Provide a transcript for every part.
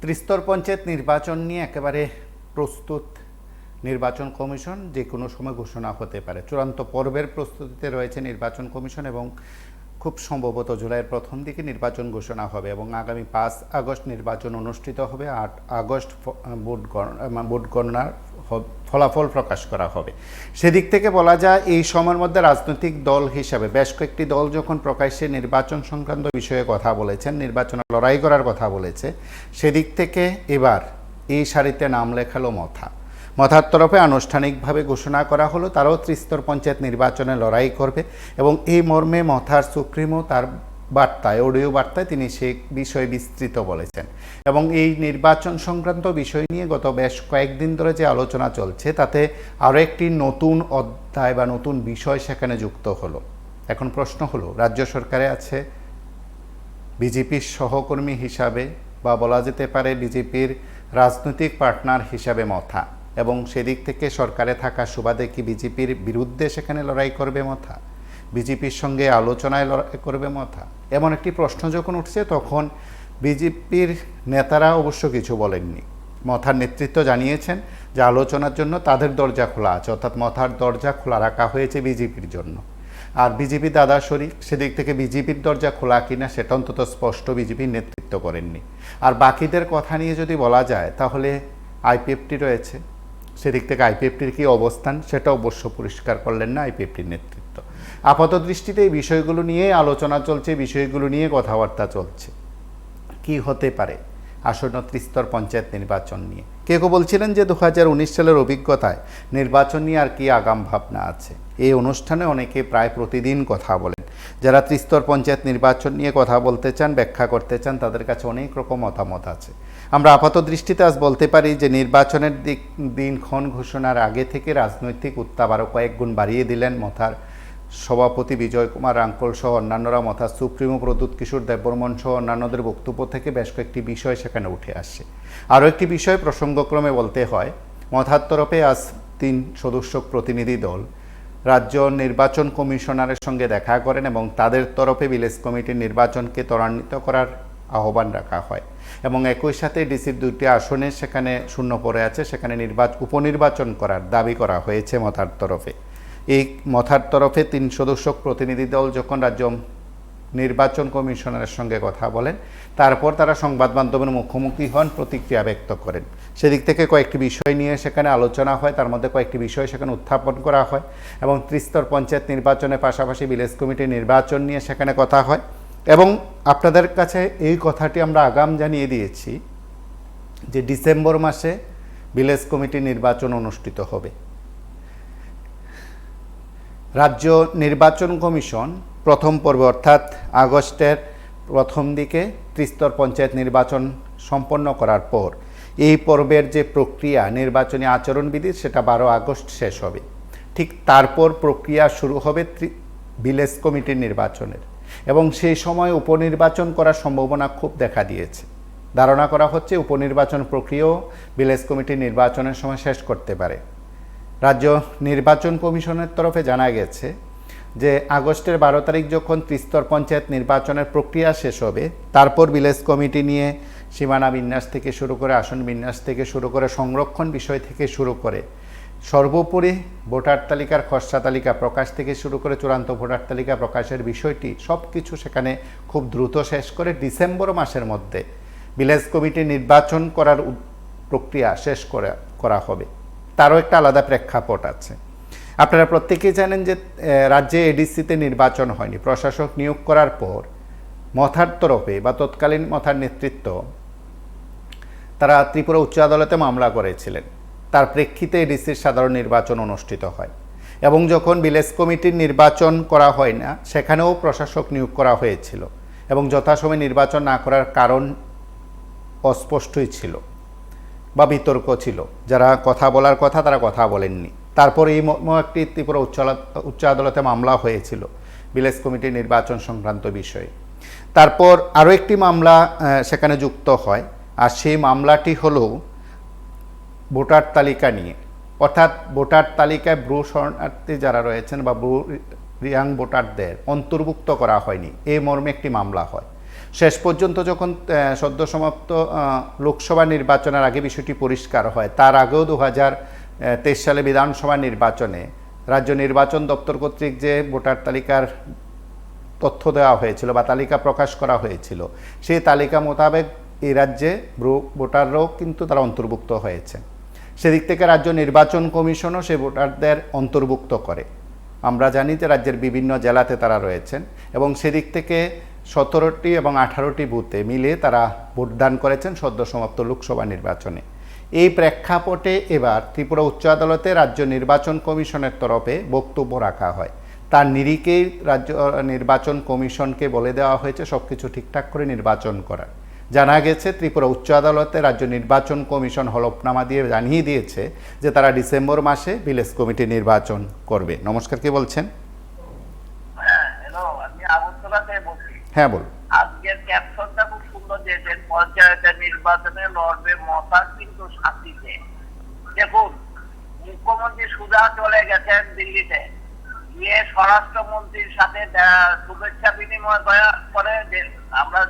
ত্রিস্তর পঞ্চায়েত নির্বাচন নিয়ে একেবারে প্রস্তুত নির্বাচন কমিশন, যে কোনো সময় ঘোষণা হতে পারে। চূড়ান্ত পর্বের প্রস্তুতিতে রয়েছে নির্বাচন কমিশন এবং খুব সম্ভবত জুলাইয়ের প্রথম দিকে নির্বাচন ঘোষণা হবে এবং আগামী 5 আগস্ট নির্বাচন অনুষ্ঠিত হবে। 8 আগস্ট ভোট গণনার ফলাফল প্রকাশ করা হবে। সেদিক থেকে বলা যায় এই সময়ের মধ্যে রাজনৈতিক দল হিসাবে বেশ কয়েকটি দল যখন প্রকাশ্যে নির্বাচন সংক্রান্ত বিষয়ে কথা বলেছেন, নির্বাচনে লড়াই করার কথা বলেছে, সেদিক থেকে এবার এই সারিতে নাম লেখালো মথার তরফে আনুষ্ঠানিকভাবে ঘোষণা করা হলো তারাও ত্রিস্তর পঞ্চায়েত নির্বাচনে লড়াই করবে এবং এই মর্মে মথার সুপ্রিমো তার বার্তায়, অডিও বার্তায় তিনি সেই বিষয়ে বিস্তৃত বলেছেন এবং এই নির্বাচন সংক্রান্ত বিষয় নিয়ে গত বেশ কয়েকদিন ধরে যে আলোচনা চলছে তাতে আরও একটি নতুন অধ্যায় বা নতুন বিষয় সেখানে যুক্ত হলো। এখন প্রশ্ন হলো, রাজ্য সরকারে আছে বিজেপির সহকর্মী হিসাবে বা বলা যেতে পারে বিজেপির রাজনৈতিক পার্টনার হিসাবে মথা, এবং সেদিক থেকে সরকারে থাকা সুবাদে কি বিজেপির বিরুদ্ধে সেখানে লড়াই করবে মথা, বিজেপির সঙ্গে আলোচনায় লড়াই করবে মথা, এমন একটি প্রশ্ন যখন উঠছে তখন বিজেপির নেতারা অবশ্য কিছু বলেননি। মথার নেতৃত্ব জানিয়েছেন যে আলোচনার জন্য তাদের দরজা খোলা আছে, অর্থাৎ মথার দরজা খোলা রাখা হয়েছে বিজেপির জন্য। আর বিজেপি দাদা শরিক সেদিক থেকে বিজেপির দরজা খোলা কিনা সেটা অন্তত স্পষ্ট বিজেপির নেতৃত্ব করেননি। আর বাকিদের কথা নিয়ে যদি বলা যায় তাহলে আইপিএফটি রয়েছে, সেদিক থেকে আইপিএফটির কী অবস্থান সেটা অবশ্য পরিষ্কার করলেন না আইপিএফটির নেতৃত্ব। আপাত দৃষ্টিতে এই বিষয়গুলো নিয়ে আলোচনা চলছে, বিষয়গুলো নিয়ে কথাবার্তা চলছে কি হতে পারে আসন্ন ত্রিস্তর পঞ্চায়েত নির্বাচন নিয়ে। কেউ বলছিলেন যে 2019 সালের অভিজ্ঞতায় নির্বাচন নিয়ে আর কি আগাম ভাবনা আছে। এই অনুষ্ঠানে অনেকে প্রায় প্রতিদিন কথা বলেন। যারা ত্রিস্তর পঞ্চায়েত নির্বাচন নিয়ে কথা বলতে চান, ব্যাখ্যা করতে চান, তাদের কাছে অনেক রকম মতামত আছে। আমরা আপাত দৃষ্টিতে আজ বলতে পারি যে নির্বাচনের দিনক্ষণ ঘোষণার আগে থেকে রাজনৈতিক উত্তাপ আরও কয়েক গুণ বাড়িয়ে দিলেন মথার সভাপতি বিজয় কুমার রাঙ্কল সহ অন্যান্যরা। মথার সুপ্রিমো প্রদ্যুৎ কিশোর দেববর্মন সহ অন্যান্যদের বক্তব্য থেকে বেশ কয়েকটি বিষয় সেখানে উঠে আসছে। আরও একটি বিষয় প্রসঙ্গক্রমে বলতে হয়, মথার তরফে আজ 3 সদস্য প্রতিনিধি দল রাজ্য নির্বাচন কমিশনারের সঙ্গে দেখা করেন এবং তাদের তরফে ভিলেজ কমিটির নির্বাচনকে ত্বরান্বিত করার আহ্বান রাখা হয় এবং একই সাথে ডিসির 2টি আসনে সেখানে শূন্য পড়ে আছে, সেখানে উপনির্বাচন করার দাবি করা হয়েছে মথার তরফে। এই মথার তরফে 3 সদস্য প্রতিনিধি দল যখন রাজ্য নির্বাচন কমিশনারের সঙ্গে কথা বলেন, তারপর তারা সংবাদ মাধ্যমের মুখোমুখি হন, প্রতিক্রিয়া ব্যক্ত করেন। সেদিক থেকে কয়েকটি বিষয় নিয়ে সেখানে আলোচনা হয়, তার মধ্যে কয়েকটি বিষয় সেখানে উত্থাপন করা হয় এবং ত্রিস্তর পঞ্চায়েত নির্বাচনের পাশাপাশি ভিলেজ কমিটি নির্বাচন নিয়ে সেখানে কথা হয় এবং আপনাদের কাছে এই কথাটি আমরা আগাম জানিয়ে দিয়েছি যে ডিসেম্বর মাসে ভিলেজ কমিটি নির্বাচন অনুষ্ঠিত হবে। রাজ্য নির্বাচন কমিশন প্রথম পর্বে অর্থাৎ আগস্টের প্রথম দিকে ত্রিস্তর পঞ্চায়েত নির্বাচন সম্পন্ন করার পর এই পর্বের যে প্রক্রিয়া নির্বাচনী আচরণবিধির সেটা 12 আগস্ট শেষ হবে। ঠিক তারপর প্রক্রিয়া শুরু হবে ভিলেজ কমিটির নির্বাচনের এবং সেই সময় উপনির্বাচন করার সম্ভাবনা খুব দেখা দিয়েছে। ধারণা করা হচ্ছে উপনির্বাচন প্রক্রিয়াও ভিলেজ কমিটির নির্বাচনের সময় শেষ করতে পারে। রাজ্য নির্বাচন কমিশনের তরফে জানা গেছে যে আগস্টের 12 তারিখ যখন ত্রিস্তর পঞ্চায়েত নির্বাচনের প্রক্রিয়া শেষ হবে, তারপর ভিলেজ কমিটি নিয়ে সীমানা বিন্যাস থেকে শুরু করে আসন বিন্যাস থেকে শুরু করে সংরক্ষণ বিষয় থেকে শুরু করে সর্বোপরি ভোটার তালিকার খসড়া তালিকা প্রকাশ থেকে শুরু করে চূড়ান্ত ভোটার তালিকা প্রকাশের বিষয়টি সব কিছু সেখানে খুব দ্রুত শেষ করে ডিসেম্বর মাসের মধ্যে ভিলেজ কমিটি নির্বাচন করার প্রক্রিয়া শেষ করা হবে। তারও একটা আলাদা প্রেক্ষাপট আছে। আপনারা প্রত্যেকেই জানেন যে রাজ্যে এডিসিতে নির্বাচন হয়নি। প্রশাসক নিয়োগ করার পর মথার তরফে বা তৎকালীন মথার নেতৃত্ব তারা ত্রিপুরা উচ্চ আদালতে মামলা করেছিলেন। তার প্রেক্ষিতে এডিসির সাধারণ নির্বাচন অনুষ্ঠিত হয় এবং যখন ভিলেজ কমিটির নির্বাচন করা হয় না সেখানেও প্রশাসক নিয়োগ করা হয়েছিল এবং যথাসময়ে নির্বাচন না করার কারণ অস্পষ্টই ছিল বা বিতর্ক ছিল। যারা কথা বলার কথা তারা কথা বলেননি। তারপর এই একটি ত্রিপুরা উচ্চ আদালতে মামলা হয়েছিল ভিলেজ কমিটির নির্বাচন সংক্রান্ত বিষয়ে। তারপর আরও একটি মামলা সেখানে যুক্ত হয়, আর সেই মামলাটি হলো ভোটার তালিকা নিয়ে, অর্থাৎ ভোটার তালিকায় ব্রু শরণার্থী যারা রয়েছেন বা ব্রু রিয়াং ভোটারদের অন্তর্ভুক্ত করা হয়নি, এই মর্মে একটি মামলা হয় শেষ পর্যন্ত যখন সদ্য সমাপ্ত লোকসভা নির্বাচনের আগে বিষয়টি পরিষ্কার হয়, তার আগেও 2023 সালে বিধানসভা নির্বাচনে রাজ্য নির্বাচন দপ্তর কর্তৃক যে ভোটার তালিকার তথ্য দেওয়া হয়েছিল বা তালিকা প্রকাশ করা হয়েছিল, সেই তালিকা মোতাবেক এই রাজ্যে ভোটাররাও কিন্তু তারা অন্তর্ভুক্ত হয়েছে। সেদিক থেকে রাজ্য নির্বাচন কমিশনও সেই ভোটারদের অন্তর্ভুক্ত করে। আমরা জানি যে রাজ্যের বিভিন্ন জেলাতে তারা রয়েছেন এবং সেদিক থেকে 17টি এবং 18টি বুথে মিলে তারা ভোটদান করেছেন সদ্য সমাপ্ত লোকসভা নির্বাচনে। এই প্রেক্ষাপটে এবার ত্রিপুরা উচ্চ আদালতে রাজ্য নির্বাচন কমিশনের তরফে বক্তব্য রাখা হয়। তার নিরিখেই রাজ্য নির্বাচন কমিশনকে বলে দেওয়া হয়েছে সব কিছু ঠিকঠাক করে নির্বাচন করার। জানা গেছে ত্রিপুরা উচ্চ আদালতে রাজ্য নির্বাচন কমিশন হলফনামা দিয়ে জানিয়ে দিয়েছে যে তারা ডিসেম্বর মাসে ভিলেজ কমিটি নির্বাচন করবে। নমস্কার, কে বলছেন? হ্যাঁ বলুন। আজকের ক্যাপশনটা খুব সুন্দর দিয়েছেন, পঞ্চায়েতের নির্বাচনে লড়বে মশা কিন্তু শান্তিতে। দেখুন, মুখ্যমন্ত্রী সুজা চলে গেছেন দিল্লিতে, গিয়ে স্বরাষ্ট্রমন্ত্রীর সাথে শুভেচ্ছা বিনিময় করে আমরা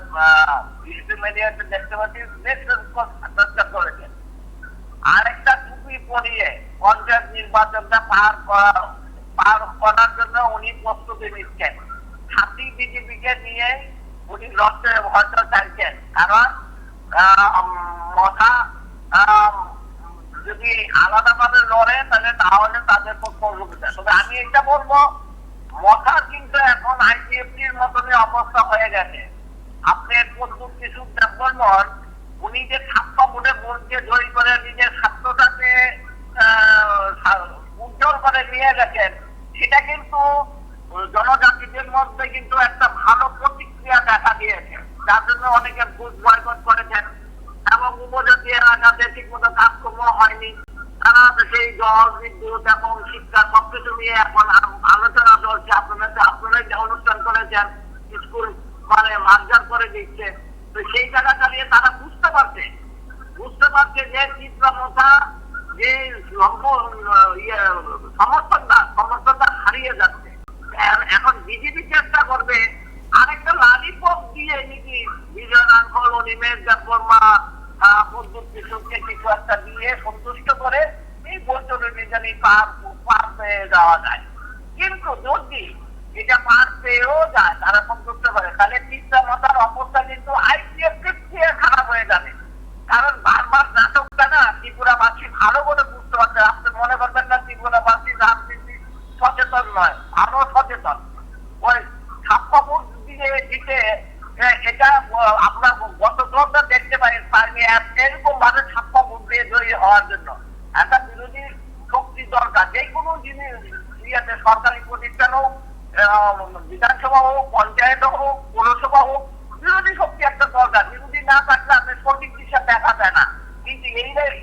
মিডিয়াতে দেখতে পাচ্ছি বেশ সাক্ষাৎকার করেছেন। আরেকটা টুপি পরিয়ে পঞ্চায়েত নির্বাচনটা পার করার জন্য উনি প্রস্তুতি নিচ্ছেন। হাতি বিজেপিকে নিয়ে উনি লড়তে হয়তো চাইছেন, কারণ মশা যদি আলাদাভাবে লড়ে তাহলে তাদের পক্ষে অসুবিধা। তবে আমি এটা বলবো, মশা কিন্তু এখন আইপিএফটির মতনই অবস্থা হয়ে গেছে। আপনি কিছু বলবেন, উনি যে ছাপ্পা ভোটে ভোটকে জয়ী করে নিজের স্বার্থটাকে উজ্জ্বল করে নিয়ে গেছেন, সেটা কিন্তু জনজাতিদের মধ্যে কিন্তু একটা ভালো প্রতিক্রিয়া দেখা দিয়েছে, যার জন্য অনেকে ভোট বয়কট করেছেন এবং উপজাতি এলাকাতে ঠিক মতো কাজকর্ম হয়নি। তারা সেই জল, বিদ্যুৎ এবং শিক্ষা সবকিছু নিয়ে এখন আলোচনা চলছে। আপনারা যে অনুষ্ঠান করেছেন, স্কুল মানে মার্জার করে দিচ্ছে, তো সেই জায়গাটা নিয়ে তারা বুঝতে পারছে যে চিত্রমথা যে সমর্থনটা হারিয়ে যাচ্ছে। এখন বিজেপি চেষ্টা করবে আরেকটা লালিপপ দিয়ে নাকি বিজয় নাঙ্গল, অনিমেষ দেববর্মা, প্রদ্যুৎ কিশোরকে কিছু একটা দিয়ে সন্তুষ্ট করে এই বৈতরণী জানি পার পেয়ে যাওয়া যায়। কিন্তু যদি এটা পার পেয়েও যায়, তারা সন্তুষ্ট করে, তাহলে চিত্রমতার অবস্থা কিন্তু আইপিএফ থেকে খারাপ হয়ে যাবে। কারণ বারবার নাটকটা না ত্রিপুরাবাসী ভালো করে বুঝতে পারছে। আপনি মনে করবেন না ত্রিপুরাবাসী রাজনীতি সচেতন নয়, আরো সচেতন। ওই ছাপ্পা ভোট দিয়ে দিতে এটা আমরা গত দেখতে পাই এরকম ভাবে ছাপ্পা ভোট দিয়ে জয়ী হওয়ার জন্য একটা বিরোধী শক্তি দরকার। যে কোনো জিনিস সরকারি প্রতিষ্ঠান হোক, বিধানসভা হোক, পঞ্চায়েত হোক, পৌরসভা হোক, বিরোধী শক্তি একটা দরকার। বিরোধী না থাকলে আপনি সঠিক দিশা দেখা যায় না। কিন্তু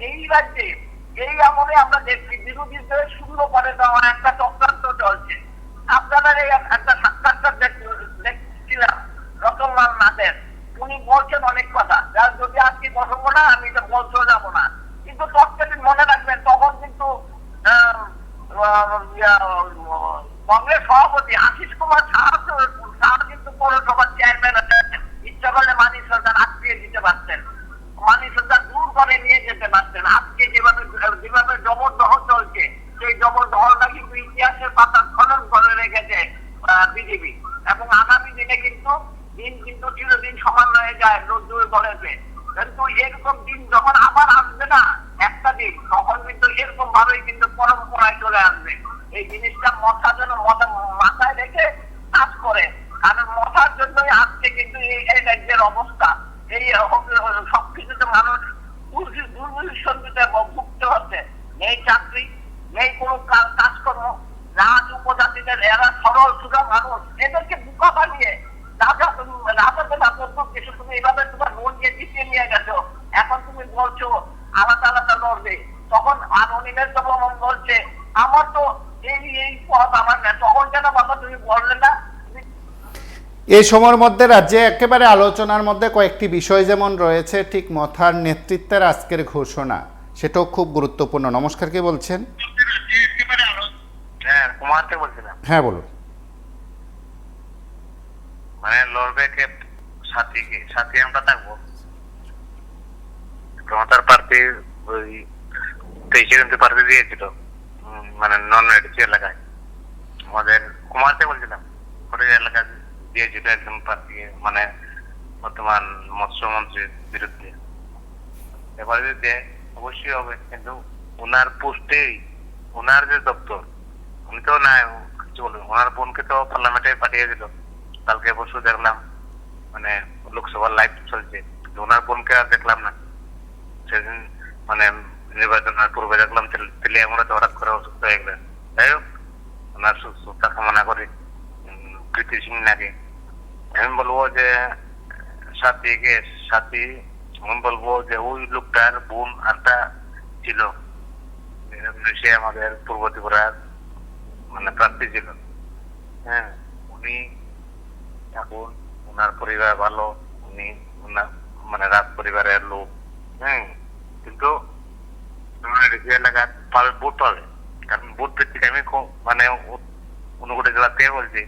এই রাজ্যে এই আমলে আমরা দেখছি বিরোধীদের শূন্য করে দেওয়া একটা চক্রান্ত চলছে। আপনারা এই একটা সাক্ষাৎকার দেখছিলাম রতনলাল নাথের, উনি বলছেন অনেক কথা, যার যদি আজকে বসবো না আমি এটা বলতেও যাবো না। কিন্তু তৎকালীন মনে রাখবেন, তখন কিন্তু কংগ্রেস সভাপতি আশিস কুমার সাহা কিন্তু পৌরসভার চেয়ারম্যান আছেন। ইচ্ছা করলে মানি সরকার আটকে দিতে পারতেন, মানি সরকার দূর করে নিয়ে যেতে পারতেন। আজকে যেভাবে জবরদখল চলছে, সেই জবরদখলটা কিন্তু ইতিহাসের পাতা খনন করে রেখেছে বিজেপি। এবং আগামী দিনে কিন্তু চিরদিন সমান হয়ে যায় রোদ্দুর বলেছে। কিন্তু এরকম দিন যখন আবার আসবে না একটা দিন, তখন কিন্তু এরকম ভাবেই কিন্তু পরম্পরায় চলে আসবে। এই জিনিসটা মশার জন্য মাথায় রেখে কাজ করে, কারণ মশার জন্যই আজকে কিন্তু এই রাজ্যের অবস্থা। এই সবকিছুতে মানুষ দুর্বিসন্ধিতে ভুগতে হচ্ছে। নেই চাকরি, নেই কোনো কাজকর্ম। রাজ উপজাতিদের এরা সরল সুদা মানুষ, এদেরকে বুকা বানিয়ে কিছু তুমি এইভাবে তোমার লোন দিয়ে জিতিয়ে নিয়ে গেছো, এখন তুমি বলছো আলাদা আলাদা লড়বে। তখন অনিমেষ দেববর্মা বলছে আমার তো এই পথ আমার না, তখন কেন বাবা তুমি বললে না? এই সময়ের মধ্যে রাজ্যে একেবারে আলোচনার মধ্যে কয়েকটি বিষয় যেমন রয়েছে, ঠিক মথার নেতৃত্বের আজকের ঘোষণা সেটাও খুব গুরুত্বপূর্ণ। নমস্কার, কে বলছেন? কুমার থেকে বলছিলাম। হ্যাঁ বলুন। মানে লড়বে কে সাথে আমরা থাকবো। প্রমোটার প্রার্থী ওই 23 প্রার্থী দিয়েছিল, মানে নন এডিসি এলাকায় আমাদের কুমারতে বলছিলাম, ওই এলাকা দিয়েছিল একজন প্রার্থী, মানে বর্তমান মৎস্যমন্ত্রীর বিরুদ্ধে। এবারে যদি দেয় অবশ্যই হবে, কিন্তু ওনার পোস্টেই ওনার যে দপ্তর, উনি তো না কিছু বলবেন, ওনার বোনকে তো পার্লামেন্টে পাঠিয়ে দিল। কালকে পরশু দেখলাম, মানে লোকসভার লাইভ চলছে, কিন্তু ওনার বোনকে আর দেখলাম না। সেদিন মানে নির্বাচনের পূর্বে দেখলাম তেলিয়ামুড়াতে হঠাৎ করে অসুস্থ হয়ে গেলেন। যাই হোক, ওনার সুস্থতা কামনা করি। কৃতি সিং নাকি আমি বলবো যে সাথী আমি বলবো যে ওই লোকটার বোন আরটা ছিল, সে আমাদের পূর্ব ত্রিপুরার মানে প্রার্থী ছিল। হ্যাঁ, উনি এখন ওনার পরিবার ভালো, উনি মানে রাজ পরিবারের লোক। হ্যাঁ, কিন্তু এলাকার পাবে, ভোট পাবে, কারণ ভোট ভিত্তিক আমি মানে অনুগুটি জেলা থেকে বলছি।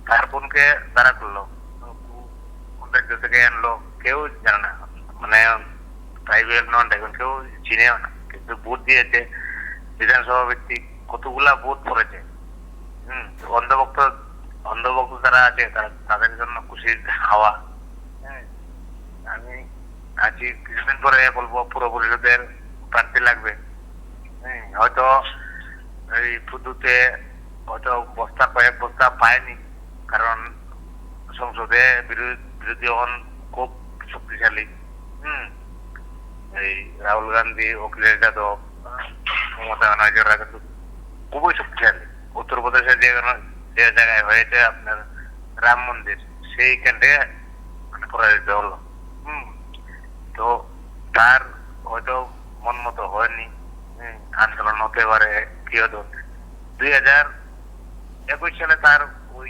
তার বোনকে তারা করলো, রাজ্য থেকে আনলো, কেউ জানে না, মানে ট্রাইবেল নন ট্রাইবেল কেউ চিনেও না, কিন্তু ভোট দিয়েছে বিধানসভা ভিত্তিক কতগুলা ভোট পড়েছে। অন্ধভক্ত যারা আছে তাদের জন্য খুশির হাওয়া। হ্যাঁ, আমি আছি কিছুদিন পরে বলবো পুরো পরিষদের প্রার্থী লাগবে। হয়তো এই ফুদুতে হয়তো কয়েক বস্তা পায়নি, কারণ সংসদে বিরোধী হন খুব শক্তিশালী। এই রাহুল গান্ধী, অখিলেশ যাদব, মমতা ব্যানার্জিরা কিন্তু খুবই শক্তিশালী। উত্তরপ্রদেশে যে জায়গায় হয়েছে আপনার রাম মন্দির, সেইখানে মানে পরাজিত হলো। তো তার হয়তো মন মতো হয়নি, আন্দোলন হতে পারে কি হতো। 2021 সালে তার ওই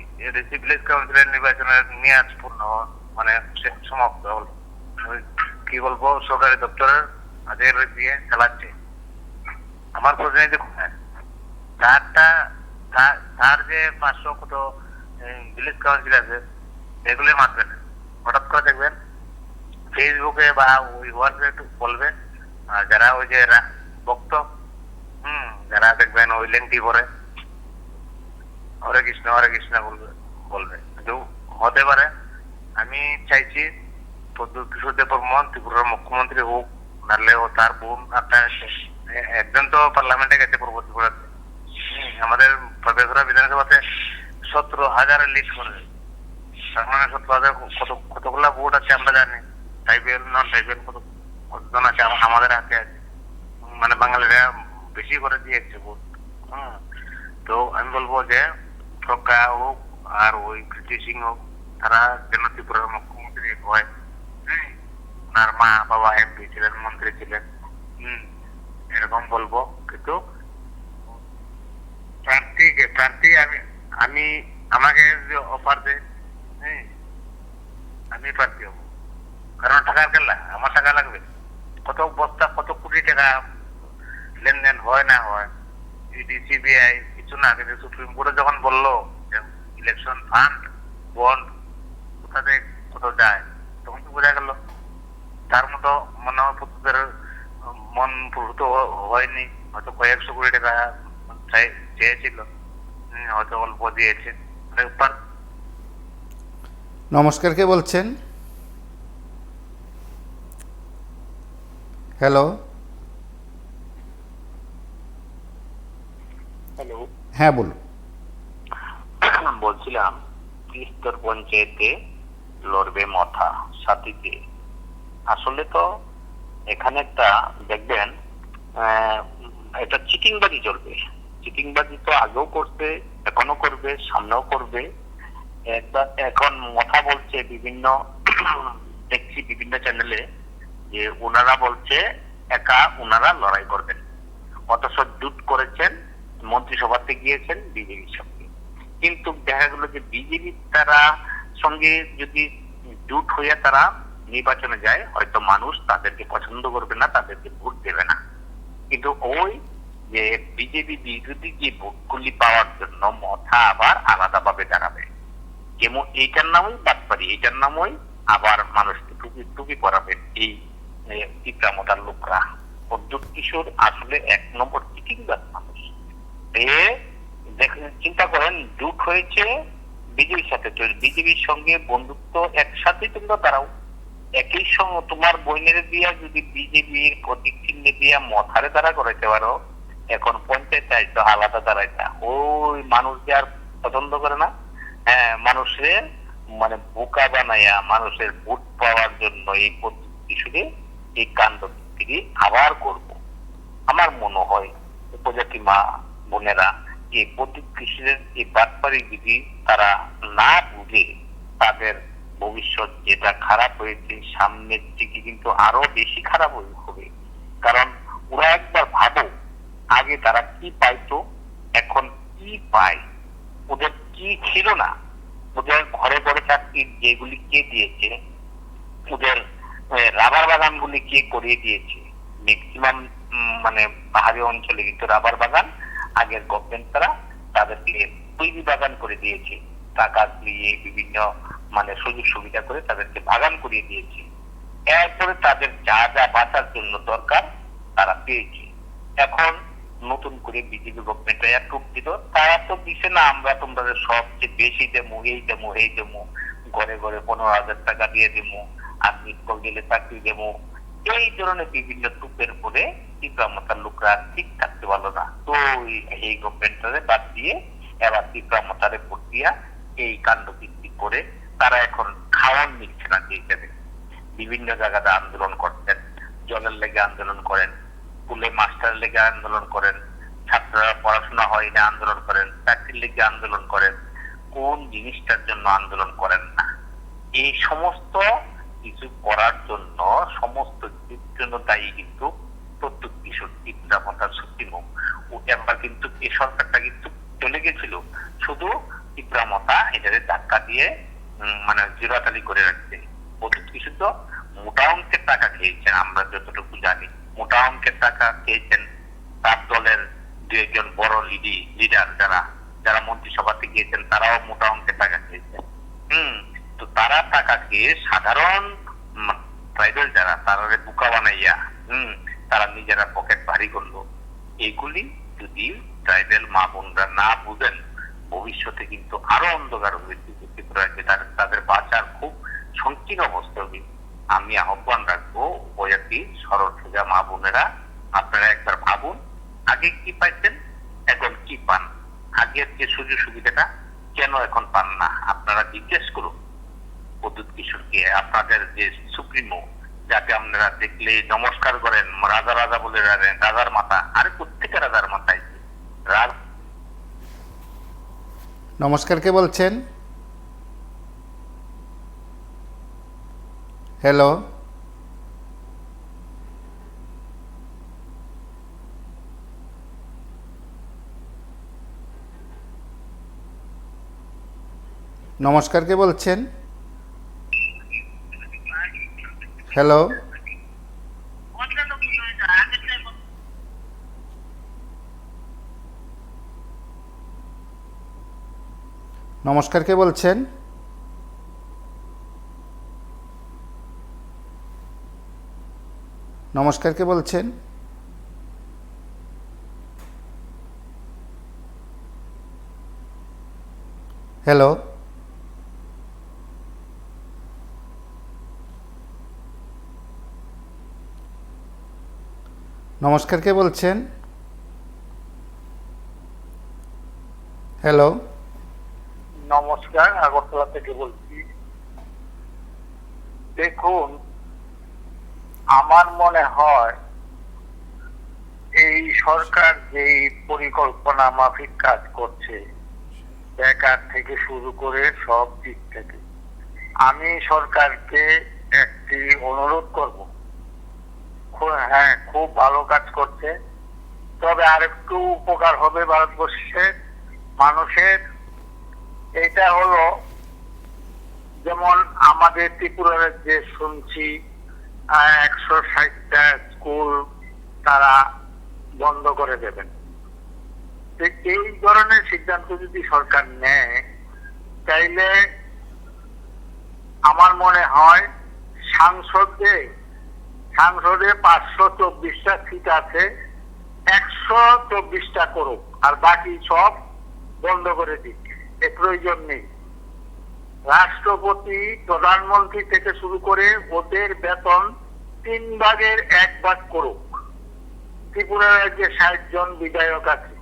ভিলেজ কাউন্সিলের নির্বাচনের মেয়াদ পূর্ণ মানে সমাপ্ত হলো। কি বলবো, সরকারি দপ্তরের আজের দিয়ে চালাচ্ছে। আমার প্রতিনিধি তার যে 500 কত ভিলেজ কাউন্সিল আছে, এগুলি মানবে না। হঠাৎ করে দেখবেন ফেসবুকে বা ওই হোয়াটসঅ্যাপে বলবে, আর যারা ওই যে ভক্ত, যারা দেখবেন ওই লেংটি করে হরে কৃষ্ণ বলবে, কিন্তু হতে পারে। আমি চাইছি কিশোরদেব বর্মন ত্রিপুরার মুখ্যমন্ত্রী হোক, নাহলে ও তার বোন একজন তো পার্লামেন্টে গেছে পূর্ব ত্রিপুরাতে। আমাদের বেগুড়া বিধানসভাতে 17,000 লিড করে, তার মানে 17,000 কতগুলা ভোট আছে আমরা জানি। ট্রাইবেল নন ট্রাইবেল কতজন আছে আমাদের হাতে আছে, মানে বাঙালিরা বেশি করে দিয়েছে ভোট। তো আমি বলবো যে প্রজ্ঞা হোক আর ওই কৃতি সিং হোক, তারা যেন ত্রিপুরার মুখ্যমন্ত্রী হয়। ওনার মা বাবা এমপি ছিলেন, মন্ত্রী ছিলেন, এরকম বলবো। কিন্তু প্রার্থী আমি আমাকে যে অফার দেয়, আমি প্রার্থী হবো, কারণ টাকার খেলা, আমার টাকা লাগবে। কত বস্তা কত কোটি টাকা লেনদেন হয় না হয়, ইডি সিবিআই কিছু না, কিন্তু সুপ্রিম কোর্টে যখন বললো ইলেকশন ফান্ড বন্ড কোথাতে কত যায়, তখন তো বোঝা গেল তার মতো মনে হয় প্রত্যেকের মন প্রভূত হয়নি। হয়তো কয়েকশো কোটি টাকা চেয়েছিল, হয়তো অল্প দিয়েছে। নমস্কার, কে বলছেন? হ্যালো। হ্যালো, হ্যাঁ বলুন। বলছিলাম ত্রিস্তর পঞ্চায়েতে লড়বে মথা সাথীতে। আসলে তো এখানে একটা দেখবেন এটা চিটিংবাজি চলবে। চিটিংবাজি তো আগেও করছে, এখনো করবে, সামনেও করবে। এখন মথা বলছে বিভিন্ন দেখছি বিভিন্ন চ্যানেলে যে ওনারা বলছে একা ওনারা লড়াই করবেন, অথচ জুট করেছেন, মন্ত্রিসভাতে গিয়েছেন বিজেপির সঙ্গে। কিন্তু দেখা গেল যে বিজেপির তারা সঙ্গে যদি জুট হইয়া তারা নির্বাচনে যায়, হয়তো মানুষ তাদেরকে পছন্দ করবে না, তাদেরকে ভোট দেবে না। কিন্তু ওই যে বিজেপি বিরোধী যে ভোটগুলি পাওয়ার জন্য মথা আবার আলাদাভাবে দাঁড়াবে। যেমন এইটার নামই বাটপারি, এইটার নামই আবার মানুষকে টুপি টুপি পরাবেন এই পিতামাতার লোকরা। প্রদ্যুৎ কিশোর আসলে 1 নম্বর চিটিংবাজ মানুষ। এ দেখেন, চিন্তা করেন, জুট হয়েছে বিজেপির সাথে, তো বিজেপির সঙ্গে বন্ধুত্ব একসাথে তোমরা দাঁড়াও। একই সঙ্গে তোমার বইনের দিয়া যদি বিজেপির প্রতীক চিহ্নে দিয়া মথারে দ্বারা করাইতে পারো, এখন পঞ্চায়েত দায়িত্ব আলাদা দাঁড়াইতা, ওই মানুষ যে আর পছন্দ করে না। হ্যাঁ, মানুষের মানে বোকা বানাইয়া মানুষের ভোট পাওয়ার জন্য এই পদ্ধতি শুধু এই কাণ্ড বিক্রি আবার করব। আমার মনে হয় উপজাতি মা বোনেরা এই পদ্ধতি কৃষির এই বাটপারি বিধি তারা না বুঝে তাদের ভবিষ্যৎ যেটা খারাপ হয়েছে সামনের দিকে কিন্তু আরো বেশি খারাপ হবে। কারণ ওরা একবার ভাবো, আগে তারা কি পাইতো, এখন কি পায়। ওদের কি ছিল না, ওদের ঘরে ঘরে চাকরি যেগুলি কে দিয়েছে, ওদের রাবার বাগান গুলি কে করিয়ে দিয়েছে। ম্যাক্সিমাম মানে পাহাড়ি অঞ্চলে কিন্তু রাবার বাগান আগের গভর্নমেন্ট তারা তাদেরকে তৈরি বাগান করে দিয়েছে, টাকা দিয়ে বিভিন্ন মানে সুযোগ সুবিধা করে তাদেরকে বাগান করিয়ে দিয়েছে। এরপরে তাদের যা যা বাঁচার জন্য দরকার তারা পেয়েছে। এখন নতুন করে বিজেপি গভর্নমেন্ট টুক দিল, তারা তো দিছে না আমরা তোমাদের সবচেয়ে বেশি দেবো, এই দেবো, এই দেবো, ঘরে ঘরে 15,000 টাকা দিয়ে দেবো, আর মিসকল গেলে চাকরি দেবো। এই ধরনের বিভিন্ন টুপের পরে পিতামাতার লোকরা ঠিক থাকতে পারলো না, তো এই গভর্নমেন্টে বাদ দিয়ে এবার পিতামাতারে ভোট দিয়া এই কাণ্ড বৃদ্ধি করে তারা এখন খাওয়ান নিচ্ছে না। যেখানে বিভিন্ন জায়গাতে আন্দোলন করতেন, জলের লেগে আন্দোলন করেন, স্কুলে মাস্টারের লেগে আন্দোলন করেন, ছাত্ররা পড়াশোনা হয় না আন্দোলন করেন, চাকরির লেগে আন্দোলন করেন, কোন জিনিসটার জন্য আন্দোলন করেন না। এই সমস্ত কিছু করার জন্য সমস্ত কিছুর জন্য দায়ী কিন্তু প্রত্যেক কিশোর পিতামাতার সুপ্রিমো। ও একবার কিন্তু এই সরকারটা কিন্তু চলে গেছিল, শুধু পিতামাতা এটাকে ধাক্কা দিয়ে মানে জিরাতালি করে রাখছে। প্রত্যেক কিছু তো মোটা অঙ্কের টাকা খেয়েছেন, আমরা যতটুকু জানি মোটা অঙ্কের টাকা খেয়েছেন। তার দলের 2 একজন বড় লিডার যারা যারা মন্ত্রিসভাতে গিয়েছেন তারাও মোটা অঙ্কের টাকা খেয়েছেন। তো তারা টাকা খেয়ে সাধারণ ট্রাইবেল যারা তারা বোকা বানাইয়া তারা নিজেরা পকেট ভারী করলো। এইগুলি যদি ট্রাইবেল মা বোনরা না বুঝেন, ভবিষ্যতে কিন্তু আরো অন্ধকার হবে, তাদের বাঁচার খুব সংকীর্ণ অবস্থা হবে। আমি আহ্বান রাখবো উপজাতি সরল সোজা মা বোনেরা, আপনারা একবার ভাবুন, আগে কি পাইছেন, এখন কি পান, আগের যে সুযোগ সুবিধাটা কেন এখন পান না। আপনারা জিজ্ঞেস করুন প্রদ্যুৎ কিশোরকে, আপনাদের যে সুপ্রিমো, যাকে আপনারা দেখলে নমস্কার করেন, রাজা রাজা বলে রাজার মাথা, আরে প্রত্যেকে রাজার মাথায় নমস্কার, কে বলছেন? হ্যালো, নমস্কার, কে বলছেন? হ্যালো, নমস্কার, কে বলছেন? নমস্কার, কে বলছেন? হ্যালো, নমস্কার, কে বলছেন? হ্যালো, নমস্কার, আগরতলা থেকে বলছি। দেখুন, আমার মনে হয় এই সরকার যে পরিকল্পনা মাফিক কাজ করছে, বেকার থেকে শুরু করে সব দিক থেকে, আমি সরকারকে একটি অনুরোধ করব। হ্যাঁ, খুব ভালো কাজ করছে, তবে আরেকটু উপকার হবে ভারতবর্ষের মানুষের। এটা হলো যেমন আমাদের ত্রিপুরার যে শুনছি 160টা স্কুল তারা বন্ধ করে দেবেন। এই ধরনের সিদ্ধান্ত যদি সরকার নেয়, তাইলে আমার মনে হয় সংসদে 524টা সিট আছে, 124টা করুক, আর বাকি সব বন্ধ করে দিক, এর প্রয়োজন নেই। রাষ্ট্রপতি, প্রধানমন্ত্রী থেকে শুরু করে ওদের বেতন 3 ভাগের 1 ভাগ করুক। ত্রিপুরা রাজ্যে 60 জন বিধায়ক আছে,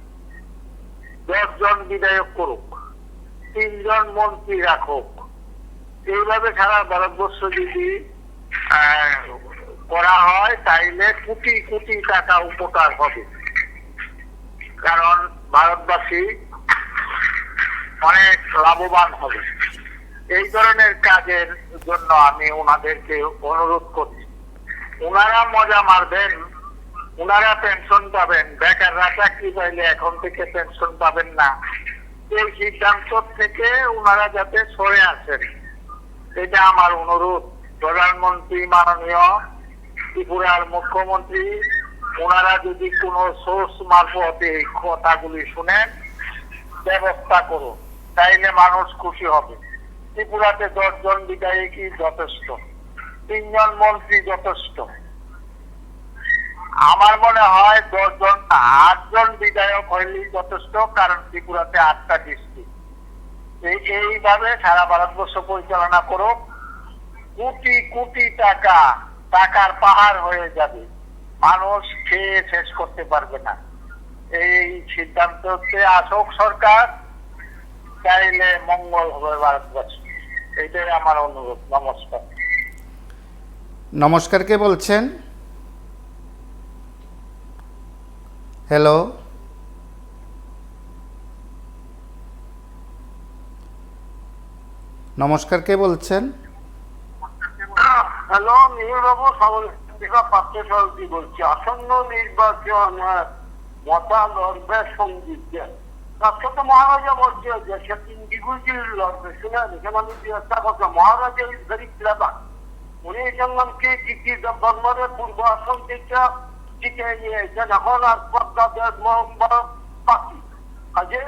10 জন বিধায়ক করুক, 3 জন মন্ত্রী রাখুক। এইভাবে সারা ভারতবর্ষ যদি করা হয় তাইলে কোটি কোটি টাকা উপকার হবে। কারণ ভারতবাসী অনেক লাভবান হবে। এই ধরনের কাজের জন্য আমি ওনাদেরকে অনুরোধ করছি। ওনারা মজা মারবেন, ওনারা পেনশন পাবেন, বেকাররা চাকরি পাইলে এখন থেকে পেনশন পাবেন না, এই সিদ্ধান্ত থেকে ওনারা যাতে সরে আসেন, এটা আমার অনুরোধ। প্রধানমন্ত্রী, মাননীয় ত্রিপুরার মুখ্যমন্ত্রী, ওনারা যদি কোনো সোর্স মারফত এই কথাগুলি শুনেন, ব্যবস্থা করুন, তাইলে মানুষ খুশি হবে। ত্রিপুরাতে 10 জন বিধায়কই যথেষ্ট, 3 জন মন্ত্রী যথেষ্ট। আমার মনে হয় 10 জন 8 জন বিধায়ক হইলেই যথেষ্ট, কারণ ত্রিপুরাতে 8টা ডিস্ট্রিক্ট। এইভাবে সারা ভারতবর্ষ পরিচালনা করুক, কোটি কোটি টাকার পাহাড় হয়ে যাবে, মানুষ খেয়ে শেষ করতে পারবে না। এই সিদ্ধান্ততে আসুক সরকার, চাইলে মঙ্গল হবে ভারতবর্ষ। এইটাই আমার অনুরোধ। নমস্কার। নমস্কার, কে বলছেন? হ্যালো, নমস্কার, কে বলছেন? হ্যালো মিহির বাবু, পাত্রী বলছি। আসন্ন নির্বাচন মতা লড়বে সঙ্গীত, তার সাথে মহারাজা বলছে যে সে ইন্ডিভিজুয়াল লড়বে। শুনেন, এখানে আমি একটা কথা, মহারাজা ইজ ভেরি ক্লেভার। উনি জন্মকে জিটি বর্মনের পূর্ব আসন থেকে জিতে নিয়েছেন, এখন আর পদ্মাদেব মোহাম্মদ পাখি। কাজে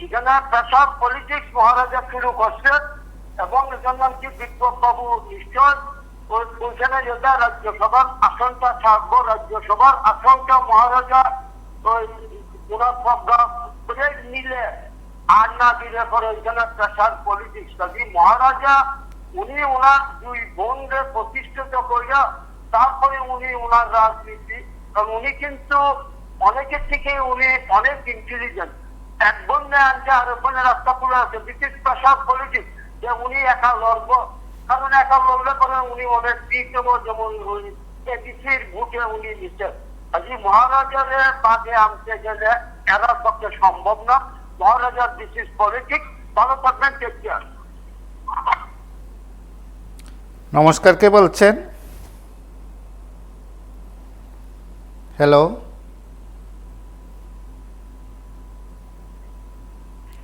এখানে প্রেশার পলিটিক্স মহারাজা শুরু করছে, এবং জন্মকে বিপ্লব বাবু নিশ্চয় ওইখানে যেটা রাজ্যসভার আসনটা থাকবো, রাজ্যসভার আসনটা মহারাজা ওই ওনার প্রজ্ঞা করে নিলে, আর না দিলে পরে ওইখানে প্রেশার পলিটিক্স। কাজে মহারাজা উনি ওনার 2 বোনকে প্রতিষ্ঠিত করিয়া তারপরে উনি ওনার রাজনীতি, কারণ উনি কিন্তু অনেকের থেকে উনি অনেক ইন্টেলিজেন্ট। এক বোনে আনছে আর বোনের রাস্তা পুরো আছে, দিস ইজ প্রেশার পলিটিক্স, যে উনি একা লড়বো, কারণ একা লড়লে পরে উনি অনেক দিক দেবো, যেমন ওই এডিসির ভোটে উনি নিচ্ছেন। কাজে মহারাজার বাদে আনতে গেলে এরা পক্ষে সম্ভব না। মহারাজার দিস ইজ পলিটিক্স। ভালো থাকবেন, টেক কেয়ার। নমস্কার, কে বলছেন? হ্যালো,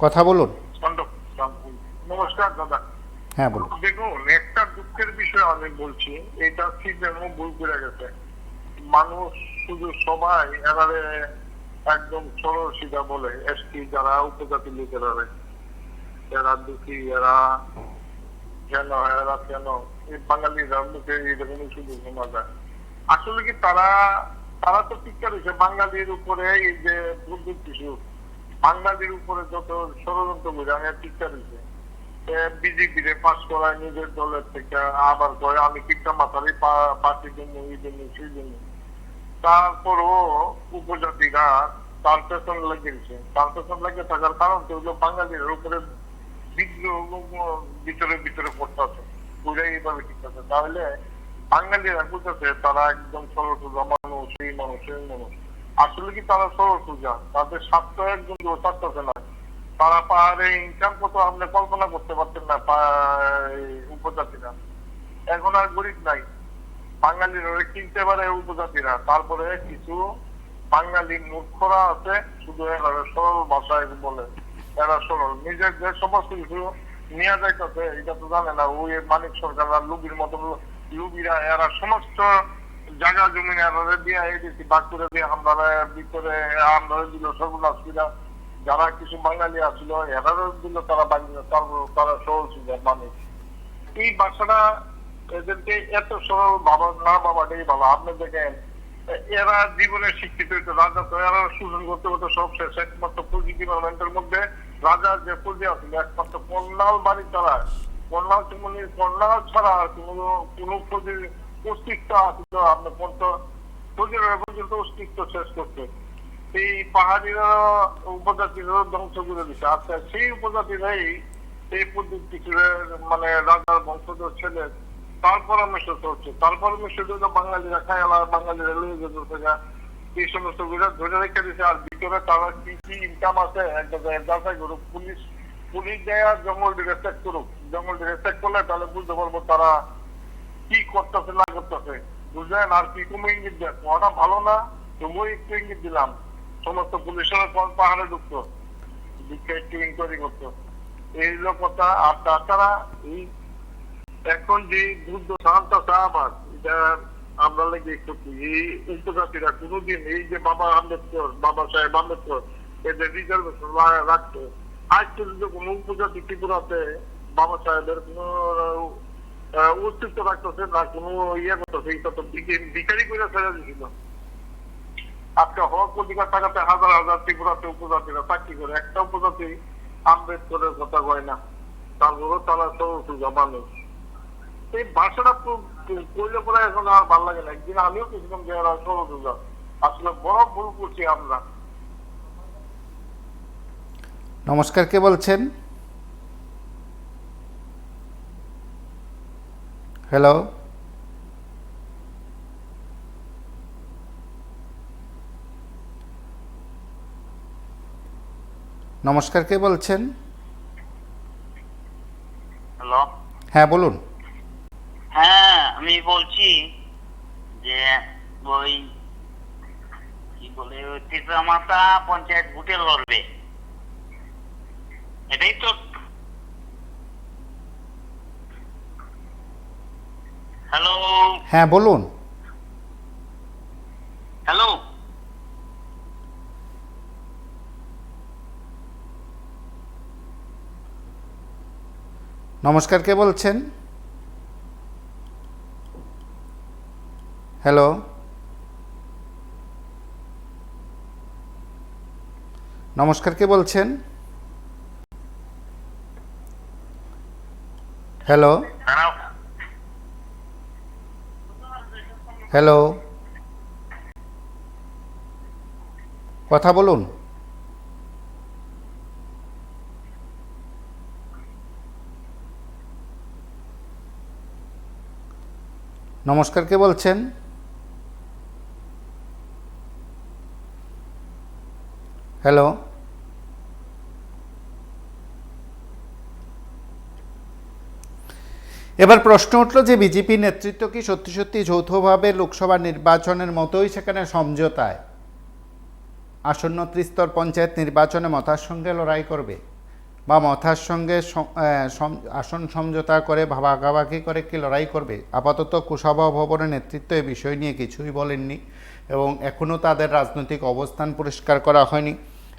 কথা বলুন। নমস্কার দাদা। হ্যাঁ, বলুন। দেখুন, একটা দুঃখের বিষয় আমি বলছি, এটা ঠিক যেমন ভুল করে গেছে মানুষ, শুধু সবাই এবারে একদম সরল সিধা বলে এসটি যারা উপজাতি লোকেরা, এরা দুঃখী, এরা কেন, এরা কেন, এই বাঙালিরা মুখে এরকম শুধু শোনা যায়। আসলে কি তারা তো টিকা রয়েছে বাঙালির উপরে, এই যে কিছু বাঙালির উপরে যত ষড়যন্ত্র করে টিকা রয়েছে। বিজেপিরে পাস করায় নিজের দলের থেকে, আবার কয় আমি কিপটা মাথারি পার্টির জন্য, এই জন্য, সেই জন্য। তারপরও উপজাতিরা তার পেছন লেগেছে। তার পেছন লেগে থাকার কারণ তো হলো বাঙালির উপরে বিদ্রোহ ভিতরে পড়তেছে, ওইটাই এইভাবে ঠিক আছে। তাহলে বাঙালিরা বুঝতেছে তারা একদম সরল সোজা মানুষ, এই মানুষ, এই মানুষ। আসলে কি তারা সরল সোজা? তাদের স্বার্থ একজন থাকতেছে না। তারা পাহাড়ে ইনকাম কত আপনি কল্পনা করতে পারতেন না। উপজাতিরা এখন আর গরিব নাই, বাঙালির কিনতে পারে উপজাতিরা। তারপরে কিছু বাঙালি মূর্খরা আছে, শুধু এরা সরল ভাষায় বলে, এরা সরল, নিজের যে সমস্ত কিছু নিয়ে যাইতেছে এটা তো জানে না। ওই মানিক সরকাররা লুবির মতো লুবিরা, এরা সমস্ত জায়গা জমি এরা দিয়ে এসেছি বাদ করে দিয়ে আমরা ভিতরে আমরা দিল সর্বনাশীরা, যারা কিছু বাঙালি আসছিল এরাও দিল, তারা তারা সহজ ছিল মানুষ। এই ভাষাটা এদেরকে এত সরল বাবাটাই ভালো। আপনি দেখেন এরা জীবনে শিক্ষিত হইতো, রাজা তো এরা শোষণ করতে করতে সব শেষ। একমাত্র ফৌজি ডিপার্টমেন্টের মধ্যে রাজার যে ফৌজি আছিল একমাত্র কর্নাল বাড়ি ছাড়া, কর্নাল ছাড়া আর কোন ফৌজির অস্তিত্ব আছিল আপনার ফৌজির পর্যন্ত অস্তিত্ব শেষ করতে। এই পাহাড়িরা উপজাতিরা ধ্বংস করে দিচ্ছে। আচ্ছা, সেই উপজাতিরাই এই পদ্ধতি মানে রাজার বংশধর ছেলে তার পরামর্শ চলছে। তার পরামর্শ যদি বাঙালিরা খায়ালা, বাঙালিরা লয়ে যেতে থেকে এই সমস্ত বিরাট ধরে রেখে দিচ্ছে। আর ভিতরে তারা কি কি ইনকাম আছে একটা যাচাই করুক, পুলিশ দেয়া জঙ্গল ডিরেক্ট করুক। জঙ্গল ডিরেক্ট করলে তাহলে বুঝতে পারবো তারা কি করতেছে না করতেছে, বুঝলেন? আর কি কোনো ইঙ্গিত দেয় ওটা ভালো না, তুমিও একটু ইঙ্গিত দিলাম। সমস্ত পুলিশেরা পাহাড়ে ঢুকতো, একটু ইনকোয়ারি করতো, এই হলো কথা। আর তাছাড়া এই এখন যে যুদ্ধ শান্তা আবার এটা আমরা লেগে ক্ষতি। এই উপজাতিরা কোনোদিন এই যে বাবা সাহেব আম্বেদকর এদের রিজার্ভেশন রাখতো, আজ পর্যন্ত কোন উপজাতি ত্রিপুরাতে বাবা সাহেবের কোন অস্তিত্ব রাখতেছে না, কোনো ইয়ে করতেছে। এটা তো ভিখারি করে ছেড়ে দিছিল। আজকে হক অধিকার থাকাতে হাজার হাজার ত্রিপুরাতে উপজাতিরা চাকরি করে, একটা উপজাতি আম্বেদকরের কথা কয় না, তারপরেও তারা সরসুজা মানুষ। এই ভাষাটা কইলে পরে এখন আর ভালো লাগে না। একদিন আমিও কিছুক্ষণ যে সরসুজা, আসলে বড় ভুল করছি আমরা। নমস্কার, কে বলছেন? হ্যালো, নমস্কার, কে বলছেন? হ্যালো, হ্যাঁ বলুন। হ্যাঁ আমি বলছি যে ওই কি বলে তিরমাতা পঞ্চায়েত ভোটে লড়বে, এটাই তো? হ্যালো হ্যাঁ বলুন। হ্যালো, নমস্কার, কে বলছেন? হ্যালো, নমস্কার, কে বলছেন? হ্যালো, হ্যালো, কথা বলুন। নমস্কার, কে বলছেন? হ্যালো, এবার প্রশ্ন উঠল যে বিজেপি নেতৃত্ব কি সত্যি সত্যি যৌথভাবে লোকসভা নির্বাচনের মতোই সেখানে সমঝোতায় আসন্ন ত্রিস্তর পঞ্চায়েত নির্বাচনে মথার সঙ্গে লড়াই করবে, বা মথার সঙ্গে আসন সমঝোতা করে ভাগাভাগি করে কি লড়াই করবে? আপাতত কুশাবা ভবনের নেতৃত্ব এই বিষয় নিয়ে কিছুই বলেননি এবং এখনও তাদের রাজনৈতিক অবস্থান পরিষ্কার করা হয়নি।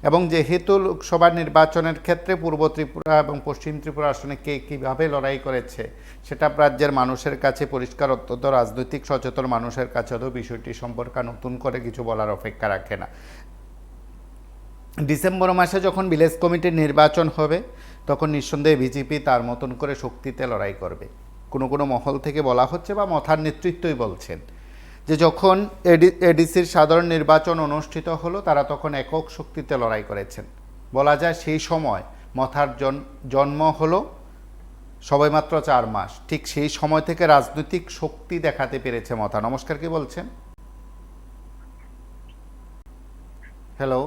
এবং যেহেতু লোকসভা নির্বাচনের ক্ষেত্রে পূর্ব ত্রিপুরা এবং পশ্চিম ত্রিপুরা আসনে কে কীভাবে লড়াই করেছে সেটা রাজ্যের মানুষের কাছে পরিষ্কার, অত্যন্ত রাজনৈতিক সচেতন মানুষের কাছেও বিষয়টি সম্পর্কে নতুন করে কিছু বলার অপেক্ষা রাখে না। ডিসেম্বর মাসে যখন ভিলেজ কমিটির নির্বাচন হবে তখন নিঃসন্দেহে বিজেপি তার মতন করে শক্তিতে লড়াই করবে। কোনো কোনো মহল থেকে বলা হচ্ছে বা মথার নেতৃত্বই বলছেন যে যখন এডিসির সাধারণ নির্বাচন অনুষ্ঠিত হলো তারা তখন একক শক্তিতে লড়াই করেছেন। বলা যায় সেই সময় মথার জন্ম হলো সবেমাত্র 4 মাস, ঠিক সেই সময় থেকে রাজনৈতিক শক্তি দেখাতে পেরেছে মথা। নমস্কার, কি বলছেন? হ্যালো,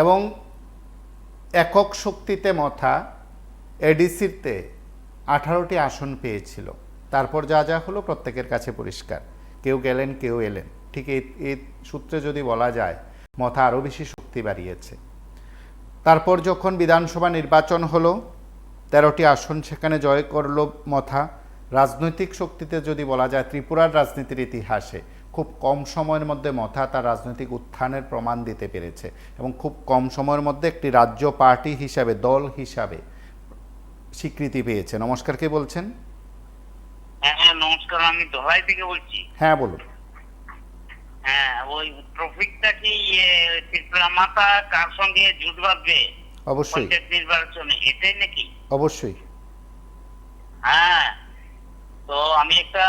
এবং একক শক্তিতে মথা এডিসিতে 18টি আসন পেয়েছিল। তারপর যা যা হলো প্রত্যেকের কাছে পরিষ্কার, কেউ গেলেন কেউ এলেন। ঠিক এই সূত্রে যদি বলা যায় মথা আরও বেশি শক্তি বাড়িয়েছে। তারপর যখন বিধানসভা নির্বাচন হলো 13টি আসন সেখানে জয় করলো মথা। রাজনৈতিক শক্তিতে যদি বলা যায় ত্রিপুরার রাজনীতির ইতিহাসে খুব কম সময়ের মধ্যে মথা তার রাজনৈতিক উত্থানের প্রমাণ দিতে পেরেছে এবং খুব কম সময়ের মধ্যে একটি রাজ্য পার্টি হিসাবে, দল হিসাবে স্বীকৃতি পেয়েছে। নমস্কার, কে বলছেন? হ্যাঁ নমস্কার, আমি ধলাই থেকে বলছি। হ্যাঁ বলুন। হ্যাঁ, ওই ট্রফিকটা কি ত্রিপুরা মাতা কার সঙ্গে জুট বাঁধবে অবশ্যই পঞ্চায়েত নির্বাচনে, এটাই নাকি? অবশ্যই। হ্যাঁ, তো আমি একটা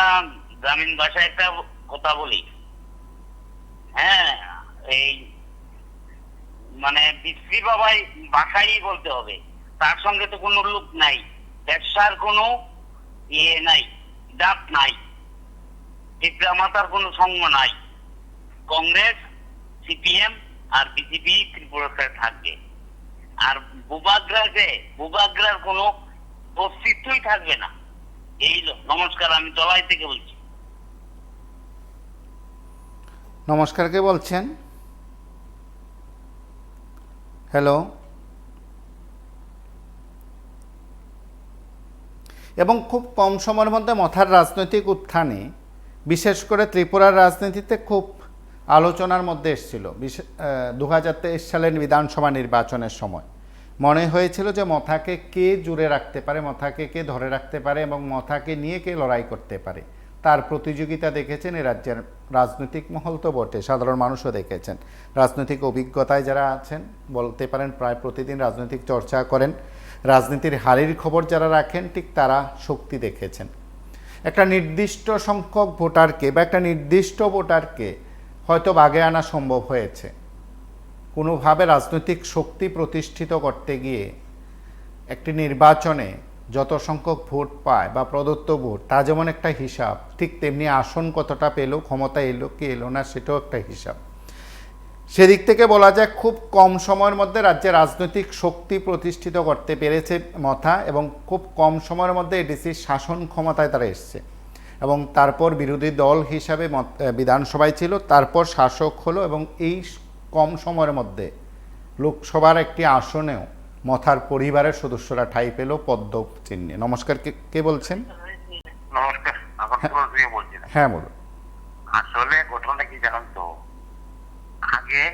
গ্রামীণ ভাষায় একটা কথা বলি। হ্যাঁ, এই মানে বিশ্রী বাবাই ভাষাই বলতে হবে, তার সঙ্গে তো কোনো লোক নাই, ব্যবসার কোনো ইয়ে নাই, ডাক নাই, ত্রিপুরা মাতার কোনো সঙ্গ নাই। কংগ্রেস, সিপিএম আর বিজেপি ত্রিপুরাতে থাকবে, আর বুবাগ্রার কোনো অস্তিত্বই থাকবে না। এই নমস্কার, আমি দলাই থেকে বলছি। নমস্কার, কে বলছেন? হ্যালো। এবং খুব কম সময়ের মধ্যে মথার রাজনৈতিক উত্থানে, বিশেষ করে ত্রিপুরার রাজনীতিতে খুব আলোচনার মধ্যে এসেছিল 2023 সালের বিধানসভা নির্বাচনের সময়। মনে হয়েছিল যে মথাকে কে জুড়ে রাখতে পারে, মথাকে কে ধরে রাখতে পারে এবং মথাকে নিয়ে কে লড়াই করতে পারে, তার প্রতিযোগিতা দেখেছেন এই রাজ্যের রাজনৈতিক মহল তো বটে, সাধারণ মানুষও দেখেছেন। রাজনৈতিক অভিজ্ঞতায় যারা আছেন, বলতে পারেন প্রায় প্রতিদিন রাজনৈতিক চর্চা করেন, রাজনীতির হারির খবর যারা রাখেন, ঠিক তারা শক্তি দেখেছেন। একটা নির্দিষ্ট সংখ্যক ভোটারকে বা একটা নির্দিষ্ট ভোটারকে হয়তো বাগে আনা সম্ভব হয়েছে। কোনোভাবে রাজনৈতিক শক্তি প্রতিষ্ঠিত করতে গিয়ে একটি নির্বাচনে যত সংখ্যক ভোট পায় বা প্রদত্ত ভোট, তা যেমন একটা হিসাব, ঠিক তেমনি আসন কতটা পেল, ক্ষমতা এলো কি এলো না, সেটাও একটা হিসাব। সেদিক থেকে বলা যায় খুব কম সময়ের মধ্যে রাজ্যে রাজনৈতিক শক্তি প্রতিষ্ঠিত করতে পেরেছে মথা, এবং খুব কম সময়ের মধ্যে এডিসির শাসন ক্ষমতায় তারা এসছে, এবং তারপর বিরোধী দল হিসাবে বিধানসভায় ছিল, তারপর শাসক হলো, এবং এই কম সময়ের মধ্যে লোকসভার একটি আসনেও মথার পরিবারের সদস্যরা ঠাঁই পেল পদ্ম চিহ্নে। নমস্কার, কে বলছেন? নমস্কার, বলছি। হ্যাঁ বলুন। আসলে ঘটনা কি জানেন তো, আগে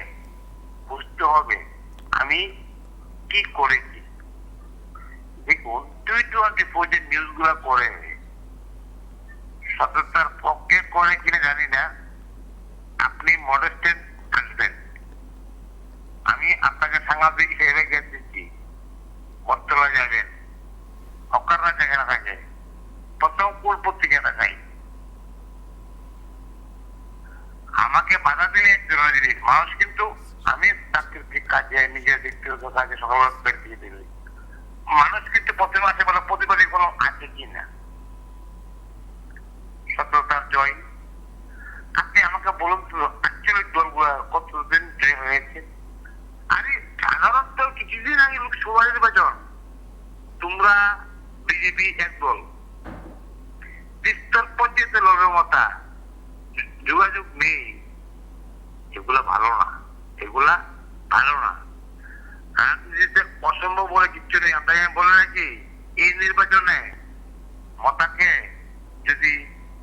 বুঝতে হবে আমি কি করেছি। দেখুন, 2024 যে নিউজ গুলা করে সততার পক্ষে করে কিনা জানি না, আপনি মডেস্টেড আসবেন, আমি আপনাকে সাংবাদিক হিসেবে জ্ঞান দিচ্ছি, বটতলা যাবেন, হকাররা যেখানে থাকে, প্রথম কোন পত্রিকাটা চাই, আমাকে বাধা দিলে একজন জিনিস মানুষ, কিন্তু আমি প্রাকৃতিক কাজে নিজের ব্যক্তিগত কাজে সকাল বের দিয়ে দিল, মানুষ কিন্তু প্রথমে আসে বলে প্রতিবাদী কোনো আছে কিনা, সততার জয়। আপনি আমাকে বলুন তো, অ্যাকচুয়ালি দলগুলা কতদিন জয় হয়েছে? আরে সাধারণত কিছুদিন আগে লোকসভা নির্বাচন, তোমরা বিজেপি এক দল, বিস্তর পর্যায়ে লড়ার মতা যোগাযোগ নেই, এগুলা ভালো না, এগুলা ভালো না। রাজনীতিতে অসম্ভব বলে কিচ্ছু নেই। আপনাকে আমি বলে রাখি, এই নির্বাচনে মতাকে যদি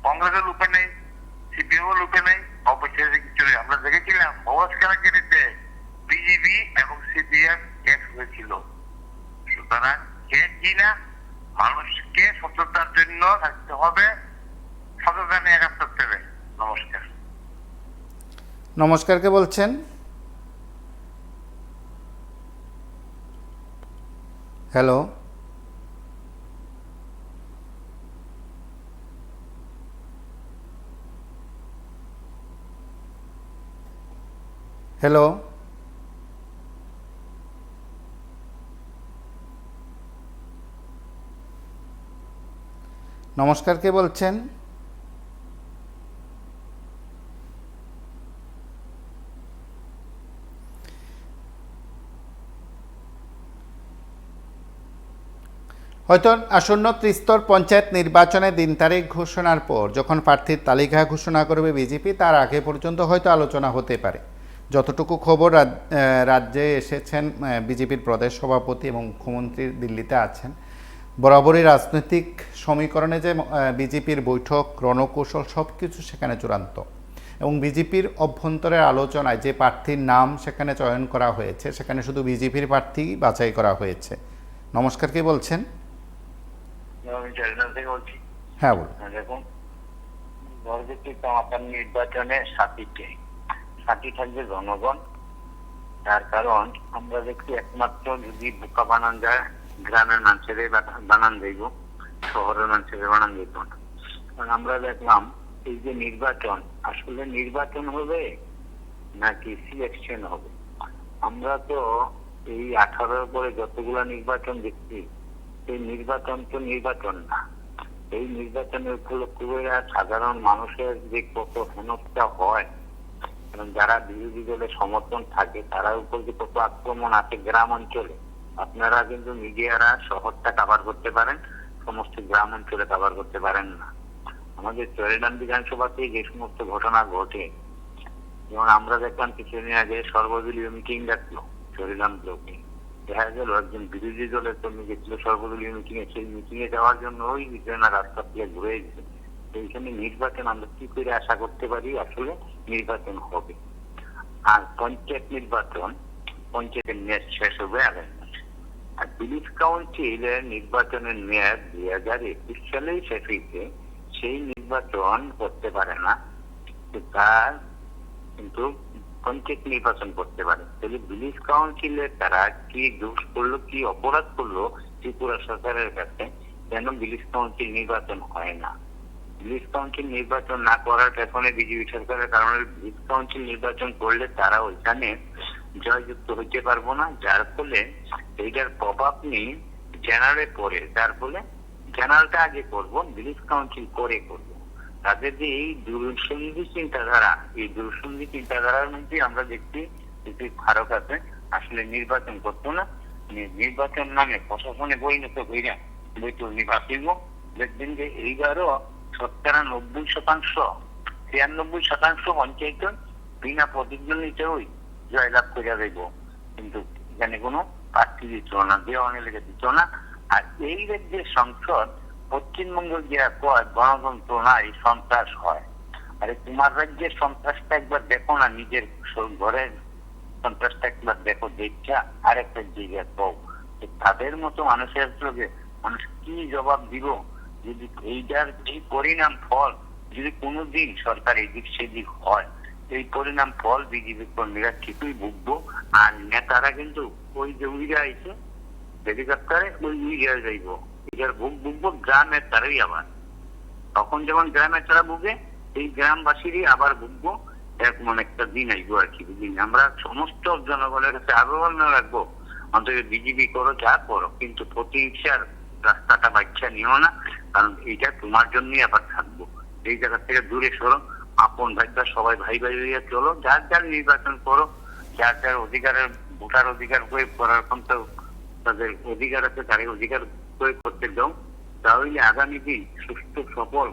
কংগ্রেসের লুপে নেই, সিপিএম লুপে নেই, অবশ্যই কিছু নেই। আমরা দেখেছিলাম অবস্কারাকে বিজেপি এবং সিপিএম এক হয়েছিল। সুতরাং কে কিনা মানুষকে সততার জন্য থাকতে হবে, সততা নিয়ে কাজ করতে হবে। নমস্কার। নমস্কার, কে বলছেন? হ্যালো। হ্যালো। নমস্কার, কে বলছেন? হয়তো আসন্ন ত্রিস্তর পঞ্চায়েত নির্বাচনের দিন তারিখ ঘোষণার পর যখন প্রার্থীর তালিকা ঘোষণা করবে বিজেপি, তার আগে পর্যন্ত হয়তো আলোচনা হতে পারে। যতটুকু খবর রাজ্যে এসেছেন, বিজেপির প্রদেশ সভাপতি এবং মুখ্যমন্ত্রী দিল্লিতে আছেন, বরাবরই রাজনৈতিক সমীকরণে যে বিজেপির বৈঠক, রণকৌশল সব কিছু সেখানে চূড়ান্ত, এবং বিজেপির অভ্যন্তরের আলোচনায় যে প্রার্থীর নাম সেখানে চয়ন করা হয়েছে, সেখানে শুধু বিজেপির প্রার্থী বাছাই করা হয়েছে। নমস্কার, কে বলছেন? আমি চারিদার থেকে বলছি। হ্যাঁ বলুন। দেখুন, পরবর্তী আপনার নির্বাচনে সাথী থাকবে জনগণ। তার কারণ আমরা দেখছি একমাত্র যদি বোকা বানান যায় গ্রামের মানুষের বানান যাইব, শহরের মানুষের বানান যাইব না। কারণ আমরা দেখলাম এই যে নির্বাচন, আসলে নির্বাচন হবে নাকি সিলেকশন হবে? আমরা তো এই 18-এর পরে যতগুলা নির্বাচন দেখছি, এই নির্বাচন তো নির্বাচন না। এই নির্বাচনের উপলক্ষে সাধারণ মানুষের যে কত হেনস্থা হয়, কারণ যারা বিরোধী দলের সমর্থন থাকে তার উপর যে কত আক্রমণ আছে গ্রাম অঞ্চলে, আপনারা কিন্তু মিডিয়ারা শহরটা কভার করতে পারেন, সমস্ত গ্রাম অঞ্চলে কভার করতে পারেন না। আমাদের চুয়াডাঙ্গা বিধানসভাতে যে সমস্ত ঘটনা ঘটে, যেমন আমরা দেখলাম কিছুদিন আগে সর্বদলীয় মিটিং ডাকলো চুয়াডাঙ্গা ব্লকে, দেখা গেল একজন বিরোধী দলের কর্মী গেছিল সর্বদলীয় মিটিং এ, সেই মিটিং এ যাওয়ার জন্য ওই বিজয়না রাস্তা থেকে ঘুরে গেছে। এইখানে নির্বাচন আমরা কি করে আশা করতে পারি? আসলে নির্বাচন হবে। আর পঞ্চায়েত নির্বাচন, পঞ্চায়েতের মেয়াদ শেষ হবে আগামী মাসে। আর ভিলেজ কাউন্সিলের নির্বাচনের মেয়াদ 2021 সালেই শেষ হয়েছে, সেই নির্বাচন করতে পারে না, তার কিন্তু পঞ্চায়েত নির্বাচন করতে পারে। তাহলে ভিলেজ কাউন্সিলের তারা কি দোষ করলো, কি অপরাধ করলো ত্রিপুরা সরকারের কাছে, কেন ভিলেজ কাউন্সিল নির্বাচন হয় না? ভিলেজ কাউন্সিল নির্বাচন না করার পেছনে বিজেপি সরকারের কারণে ভিলেজ কাউন্সিল নির্বাচন করলে তারা ওইখানে জয়যুক্ত হইতে পারবো না, যার ফলে এইটার প্রভাব নেই জেনারেলে পড়ে, যার ফলে জেনারেলটা আগে করবো, ভিলেজ কাউন্সিল করে করবো। তাদের যে এই দূরসন্ধি চিন্তাধারা, এই দূরসন্ধি চিন্তাধারার মধ্যে আমরা দেখছি ফারক আছে, আসলে নির্বাচন করতো না, নির্বাচন নামে প্রশাসনে পরিণত হইয়া বৈঠক নির্বাচিত। দেখবেন যে এইবারও 97%, 93% পঞ্চায়েত বিনা প্রতিদ্বন্দ্বিতায় জয়লাভ করে দেব, কিন্তু এখানে কোনো প্রার্থী দিত না, দেওয়ানি লেগে দিত না। আর এই রাজ্যের সংসদ পশ্চিমবঙ্গ যে গণতন্ত্র নাই, সন্ত্রাস হয়। আরে তোমার রাজ্যের সন্ত্রাসটা একবার দেখো না, নিজের ঘরের সন্ত্রাসটা একবার দেখো, দেখা আরেকটা জায়গায় পাও। তাদের মতো মানুষের লোকে মানুষ কি জবাব দিব যদি এইটার এই পরিণাম ফল যদি কোনোদিন সরকার এদিক সেদিক হয়? এই পরিণাম ফল বিজেপি কর্মীরা ঠিকই ভুগবো। আর নেতারা কিন্তু ওই যে উইরা আইছে হেলিকপ্টারে, ওই উইরা যাইব, এটার ভুগবো গ্রামের তারাই। আবার তখন যেমন গ্রামের তারা ভুগে, এই গ্রামবাসীরই আবার ভুগবো। এরকম একটা দিন আইবো আর কি। বুঝলি, আমরা সমস্ত জনগণের কাছে আবেদন রাখবো, অন্তত বিজেপি করো যা করো, কিন্তু প্রতিহিংসার রাস্তাটা বাচ্চা নিও না, কারণ এইটা তোমার জন্যই আবার থাকবো। এই জায়গা থেকে দূরে সরো, আপন ভাইটা সবাই ভাই ভাই হইয়া চলো, যার যার নির্বাচন করো, যার যার অধিকারের ভোটার অধিকার প্রয়োগ করার পর্যন্ত তাদের অধিকার আছে, তার অধিকার প্রয়োগ করতে দাও, তাহলে আগামী দিন সুস্থ সফল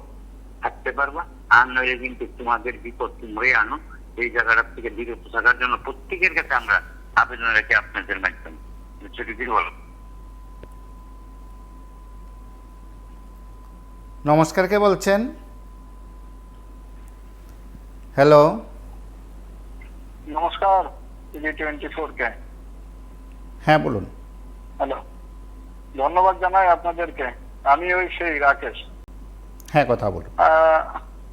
থাকতে পারবা। আর নইলে কিন্তু তোমাদের বিপদ তোমরাই আনো। এই জায়গাটা থেকে বিরত থাকার জন্য প্রত্যেকের কাছে আমরা আবেদন রেখে আপনাদের মাধ্যমে বলো। নমস্কার, কে বলছেন? হ্যালো, নমস্কার, টিভি24 কে। হ্যাঁ বলুন। হ্যালো, ধন্যবাদ জানাই আপনাদেরকে। আমি ওই সেই রাকেশ। হ্যাঁ, কথা বলুন।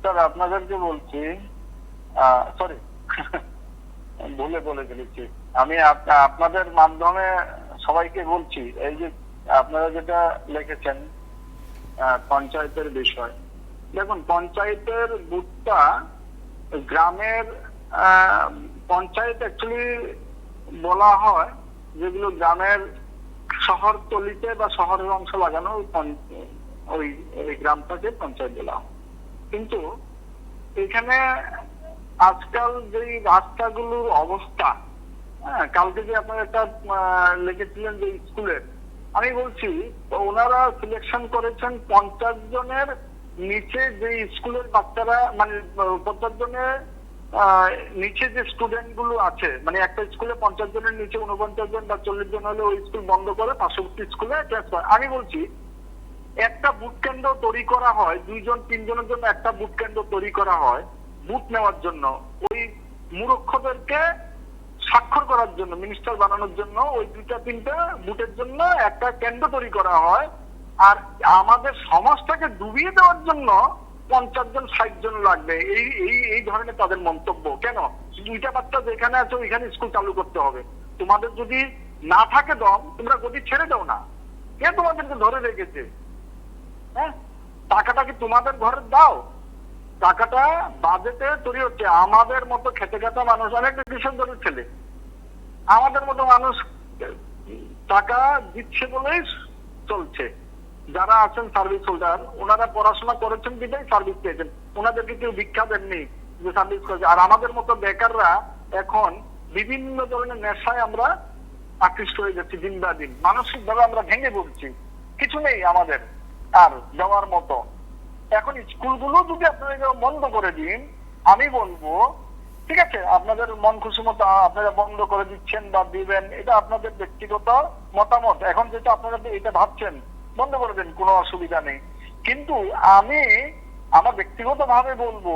স্যার, আপনাদেরকে বলছি, সরি ভুলে বলে ফেলেছি। আমি আপনাদের মাধ্যমে সবাইকে বলছি, এই যে আপনারা যেটা লিখেছেন পঞ্চায়েতের বিষয়, দেখুন পঞ্চায়েতের বুথটা গ্রামের পঞ্চায়েত অ্যাকচুয়ালি বলা হয় যেগুলো গ্রামের শহরতলিতে বা শহরের অংশ লাগানো, ওই গ্রামটাকে পঞ্চায়েত বলা হয়। কিন্তু এখানে আজকাল যে রাস্তাগুলোর অবস্থা, কালকে যে আপনারা একটা লিখেছিলেন যে স্কুলের, আমি বলছি ওনারা সিলেকশন করেছেন 50 জনের নিচে যে স্কুলের বাচ্চারা, মানে 50 জনের নিচে যে স্টুডেন্ট গুলো আছে, মানে একটা স্কুলে 50 জনের নিচে 49 জন বা 40 জন হলে ওই স্কুল বন্ধ করে পার্শ্ববর্তী স্কুলে ট্রান্সফার। আমি বলছি একটা বুথ কেন্দ্র তৈরি করা হয়, 2 জন 3 জনের জন্য একটা বুথ কেন্দ্র তৈরি করা হয় বুথ নেওয়ার জন্য, ওই মূর্খদেরকে স্বাক্ষর করার জন্য, মিনিস্টার বানানোর জন্য ওই 2-3টা বুথের জন্য একটা কেন্দ্র তৈরি করা হয়। আর আমাদের সমাজটাকে ডুবিয়ে দেওয়ার জন্য 50 জন 60 জন লাগবে, এই এই এই ধরনের তাদের মন্তব্য। কেন 2টা বাচ্চা যেখানে আছে ওইখানে স্কুল চালু করতে হবে? তোমাদের যদি না থাকে দম, তোমরা গতি ছেড়ে দাও না। কে তোমাদেরকে ধরে রেখেছে? হ্যাঁ, টাকাটা কি তোমাদের ঘরে দাও? টাকাটা বাজেটে তৈরি হচ্ছে। আমাদের মতো খেতে খাতা মানুষ, অনেক কৃষক দলের ছেলে, আমাদের মতো মানুষ টাকা দিচ্ছে বলেই চলছে। যারা আছেন সার্ভিস হোল্ডার, ওনারা পড়াশোনা করেছেন বিধায় সার্ভিস পেয়েছেন, ওনাদেরকে কেউ ভিক্ষা দেননি যে সার্ভিস করেছে। আর আমাদের মতো বেকাররা এখন বিভিন্ন ধরনের নেশায় আমরা আকৃষ্ট হয়ে যাচ্ছি দিন বা দিন। মানসিক ভাবে আমরা ভেঙে পড়ছি, কিছু নেই আমাদের আর দেওয়ার মতো। এখন স্কুলগুলো যদি আপনারা বন্ধ করে দিন, আমি বলবো ঠিক আছে, আপনাদের মন খুশি মতো আপনারা বন্ধ করে দিচ্ছেন বা দিবেন, এটা আপনাদের ব্যক্তিগত মতামত। এখন যেটা আপনারা এটা ভাবছেন বন্ধ করে দেন, কোনো অসুবিধা নেই। কিন্তু আমি আমার ব্যক্তিগত ভাবে বলবো,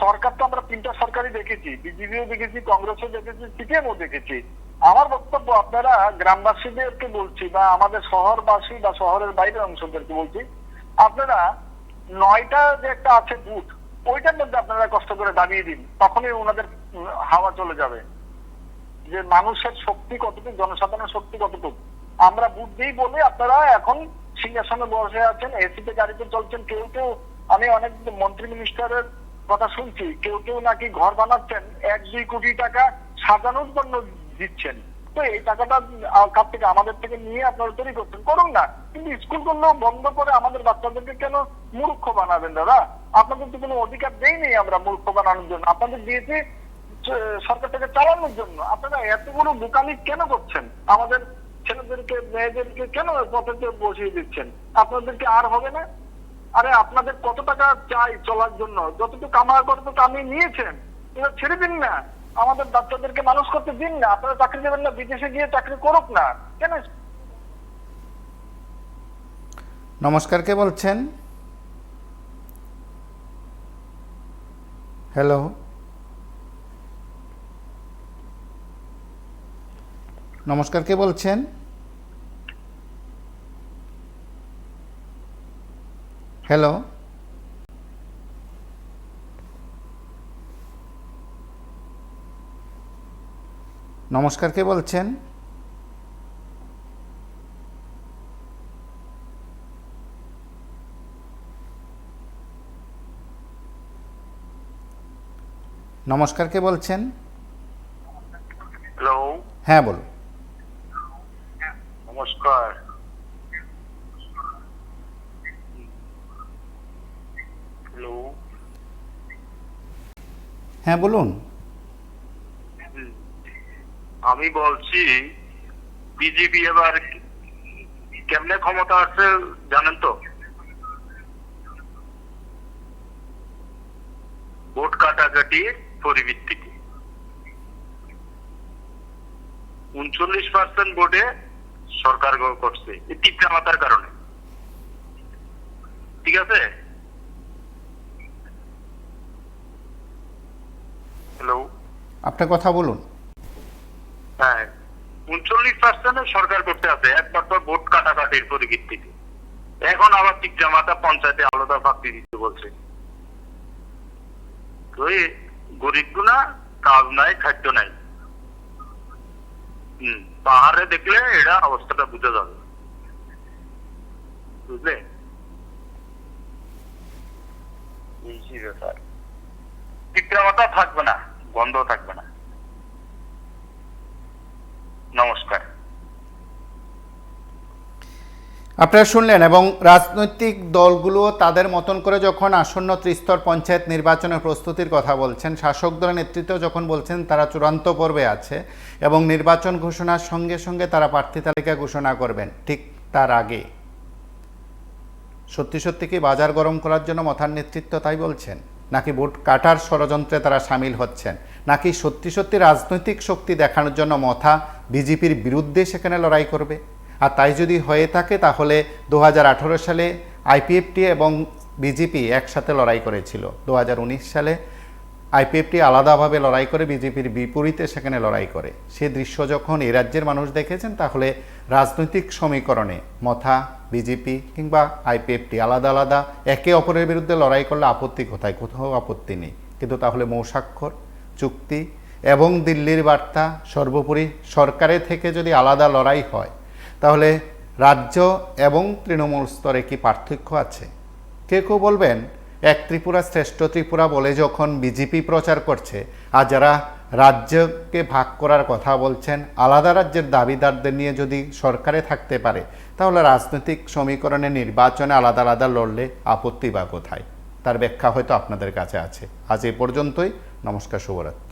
সরকার তো আমরা 3টা সরকারই দেখেছি, বিজেপিও দেখেছি, কংগ্রেসও দেখেছি, সিপিএমও দেখেছি। আমার বক্তব্য আপনারা গ্রামবাসীদেরকে বলছি বা আমাদের শহরবাসী বা শহরের বাইরের অংশদেরকে বলছি, আপনারা 9টা যে একটা আছে বুথ, ওইটার মধ্যে আপনারা কষ্ট করে দাবিয়ে দিন, তখনই ওনাদের হাওয়া চলে যাবে যে মানুষের শক্তি কতটুকু, জনসাধারণের শক্তি কতটুকু। আমরা বুথ দিই বলে আপনারা এখন সিংহাসনে বসে আছেন, এসিতে গাড়িতে চলছেন। কেউ কেউ, আমি অনেক মন্ত্রী মিনিস্টারের কথা শুনছি, কেউ কেউ নাকি ঘর বানাচ্ছেন, 1-2 কোটি টাকা সাজানোর জন্য দিচ্ছেন। তো এই টাকাটা কার থেকে? আমাদের থেকে নিয়ে আপনারা তৈরি করছেন, করুন না। কিন্তু স্কুলগুলো বন্ধ করে আমাদের বাচ্চাদেরকে কেন মূর্খ বানাবেন দাদা? আপনাদের তো কোনো অধিকার দেয়নি আমরা মূর্খ বানানোর জন্য, আপনাদের দিয়েছি সরকারটাকে চালানোর জন্য। আপনারা এতগুলো বোকামি কেন করছেন? আমাদের ছেলেদেরকে মেয়েদেরকে কেন পথে বসিয়ে দিচ্ছেন? আপনাদেরকে আর হবে না? আরে আপনাদের কত টাকা চাই চলার জন্য? যতটুকু কামাই করতে কামিয়ে নিয়েছেন, এবার ছেড়ে দিন না। আমাদের বাচ্চাদেরকে মানুষ করতে দিন না। আপনারা চাকরি দেবেন না, বিদেশে গিয়ে চাকরি করুক না কেন? নমস্কার, কে বলছেন? হ্যালো, নমস্কার, কে বলছেন? হ্যালো, নমস্কার, কে বলছেন? নমস্কার, কে বলছেন? হ্যালো, হ্যাঁ বলুন। নমস্কার। হ্যালো, হ্যাঁ বলুন। আমি বলছি বিজেপি এবার কেমনে ক্ষমতা আছে জানেন তো? ভোট কাটাকাটির পরিবৃত্তিতে 39% ভোটে সরকার করছে, এই টিপটা মাতার কারণে। ঠিক আছে? হ্যালো, আপনার কথা বলুন। হ্যাঁ, 39% সরকার করতে আছে একমাত্র ভোট কাটাকাটির পরিবৃত্তিতে। এখন আবার ঠিক জামাতা পঞ্চায়েতে আলাদা প্রার্থী দিতে বলছে। তো এই গরিবগুলা কাজ নাই, খাদ্য নাই। পাহাড়ে দেখলে এটা অবস্থাটা বুঝে যাবে, বুঝলে? এই ব্যাপার, ঠিক জামাতা থাকবে না, বন্ধ থাকবে না। নমস্কার। আপনারা শুনলেন, এবং রাজনৈতিক দলগুলো তাদের মতন করে যখন আসন্ন ত্রিস্তর পঞ্চায়েত নির্বাচনের প্রস্তুতির কথা বলছেন, শাসক দলের নেতৃত্ব যখন বলছেন তারা চূড়ান্ত পর্বে আছে এবং নির্বাচন ঘোষণার সঙ্গে সঙ্গে তারা প্রার্থী তালিকা ঘোষণা করবেন, ঠিক তার আগে সত্যি সত্যি কি বাজার গরম করার জন্য মথার নেতৃত্ব তাই বলছেন? নাকি ভোট কাটার ষড়যন্ত্রে তারা সামিল হচ্ছেন? নাকি সত্যি সত্যি রাজনৈতিক শক্তি দেখানোর জন্য মথা বিজেপির বিরুদ্ধে সেখানে লড়াই করবে? আর তাই যদি হয়ে থাকে তাহলে 2018 সালে আইপিএফটি এবং বিজেপি একসাথে লড়াই করেছিল, 2019 সালে আইপিএফটি আলাদাভাবে লড়াই করে, বিজেপির বিপরীতে সেখানে লড়াই করে। সে দৃশ্য যখন এই রাজ্যের মানুষ দেখেছেন, তাহলে রাজনৈতিক সমীকরণে মথা, বিজেপি কিংবা আইপিএফটি আলাদা আলাদা একে অপরের বিরুদ্ধে লড়াই করলে আপত্তি কোথায়? কোথাও আপত্তি নেই। কিন্তু তাহলে মৌস্বাক্ষর চুক্তি এবং দিল্লির বার্তা, সর্বোপরি সরকারের থেকে যদি আলাদা লড়াই হয়, তাহলে রাজ্য এবং তৃণমূল স্তরে কি পার্থক্য আছে? কেউ কেউ বলবেন, এক ত্রিপুরা শ্রেষ্ঠ ত্রিপুরা বলে যখন বিজেপি প্রচার করছে, আর যারা রাজ্যকে ভাগ করার কথা বলছেন, আলাদা রাজ্যের দাবিদারদের নিয়ে যদি সরকারে থাকতে পারে, তাহলে রাজনৈতিক সমীকরণে নির্বাচনে আলাদা আলাদা লড়লে আপত্তি বা কোথায়? তার ব্যাখ্যা হয়তো আপনাদের কাছে আছে। আজ এ পর্যন্তই। নমস্কার, শুভরাত্রি।